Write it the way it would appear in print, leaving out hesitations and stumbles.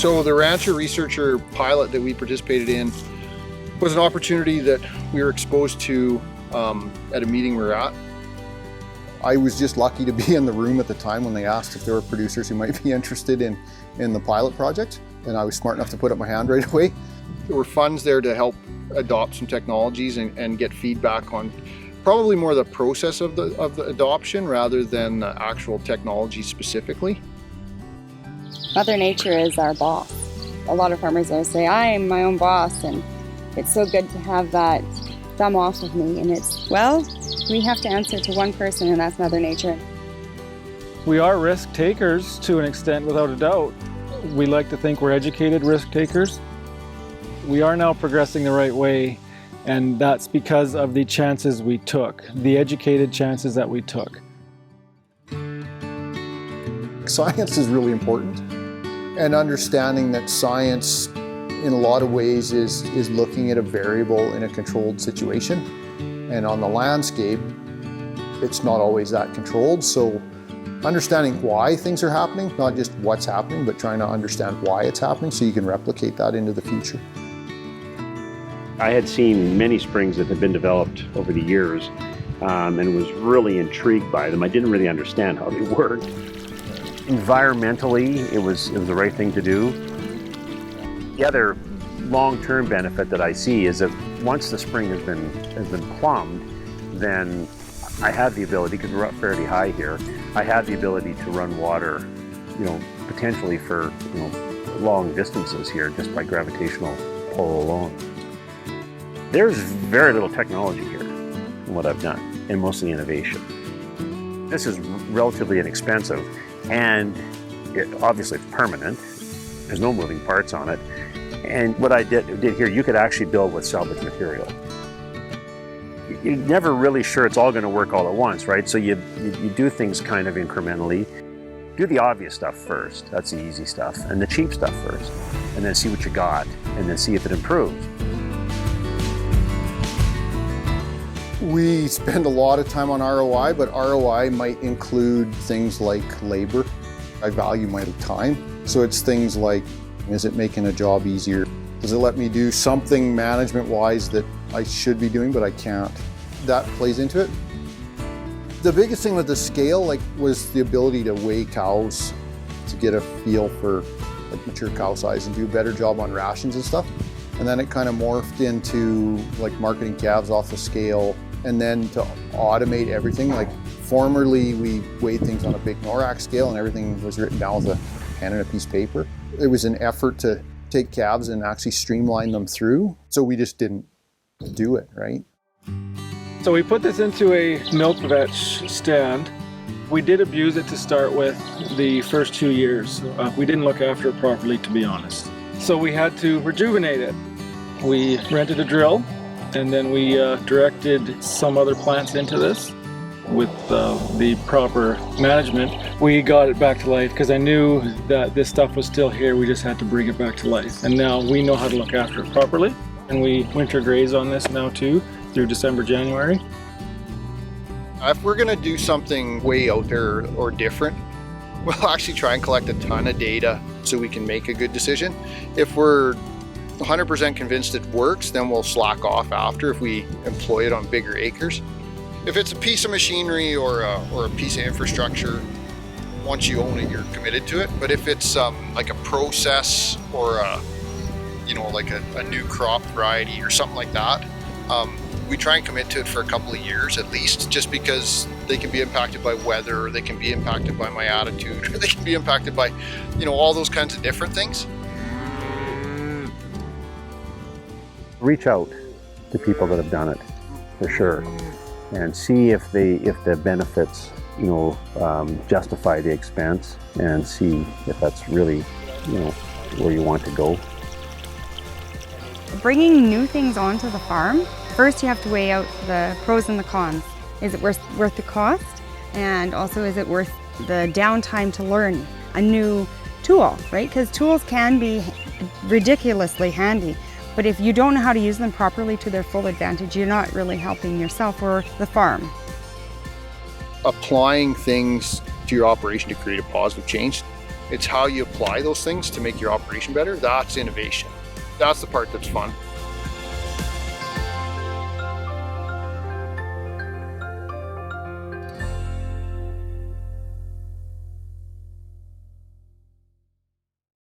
So the Rancher Researcher pilot that we participated in was an opportunity that we were exposed to at a meeting we were at. I was just lucky to be in the room at the time when they asked if there were producers who might be interested in the pilot project, and I was smart enough to put up my hand right away. There were funds there to help adopt some technologies and get feedback on probably more the process of the adoption rather than the actual technology specifically. Mother Nature is our boss. A lot of farmers will say, I am my own boss, and it's so good to have that thumb off of me. And it's, well, we have to answer to one person, and that's Mother Nature. We are risk takers to an extent, without a doubt. We like to think we're educated risk takers. We are now progressing the right way, and that's because of the chances we took, the educated chances that we took. Science is really important, and understanding that science in a lot of ways is looking at a variable in a controlled situation. And on the landscape, it's not always that controlled. So understanding why things are happening, not just what's happening, but trying to understand why it's happening so you can replicate that into the future. I had seen many springs that had been developed over the years and was really intrigued by them. I didn't really understand how they worked. Environmentally, it was the right thing to do. The other long-term benefit that I see is that once the spring has been plumbed, then I have the ability, because we're up fairly high here, I have the ability to run water, potentially for long distances here just by gravitational pull alone. There's very little technology here in what I've done, and mostly innovation. This is relatively inexpensive, and obviously it's permanent. There's no moving parts on it. And what I did here, you could actually build with salvage material. You're never really sure it's all going to work all at once, right? So you do things kind of incrementally. Do the obvious stuff first. That's the easy stuff. And the cheap stuff first. And then see what you got. And then see if it improves. We spend a lot of time on ROI, but ROI might include things like labor. I value my time. So it's things like, is it making a job easier? Does it let me do something management-wise that I should be doing, but I can't? That plays into it. The biggest thing with the scale was the ability to weigh cows, to get a feel for mature cow size and do a better job on rations and stuff. And then it kind of morphed into marketing calves off the scale, and then to automate everything. Formerly, we weighed things on a big NORAC scale and everything was written down with a pen and a piece of paper. It was an effort to take calves and actually streamline them through, so we just didn't do it, right? So we put this into a milk vetch stand. We did abuse it to start with the first 2 years. We didn't look after it properly, to be honest. So we had to rejuvenate it. We rented a drill, and then we directed some other plants into this. With the proper management, we got it back to life because I knew that this stuff was still here. We just had to bring it back to life. And now we know how to look after it properly. And we winter graze on this now too, through December, January. If we're gonna do something way out there or different, we'll actually try and collect a ton of data so we can make a good decision. If we're 100% convinced it works, then we'll slack off after if we employ it on bigger acres. If it's a piece of machinery or a piece of infrastructure, once you own it, you're committed to it. But if it's like a process or a new crop variety or something like that, we try and commit to it for a couple of years at least, just because they can be impacted by weather, or they can be impacted by my attitude, or they can be impacted by, all those kinds of different things. Reach out to people that have done it, for sure. And see if the benefits, justify the expense, and see if that's really, where you want to go. Bringing new things onto the farm, first you have to weigh out the pros and the cons. Is it worth the cost? And also, is it worth the downtime to learn a new tool, right? Because tools can be ridiculously handy. But if you don't know how to use them properly to their full advantage, you're not really helping yourself or the farm. Applying things to your operation to create a positive change. It's how you apply those things to make your operation better. That's innovation. That's the part that's fun.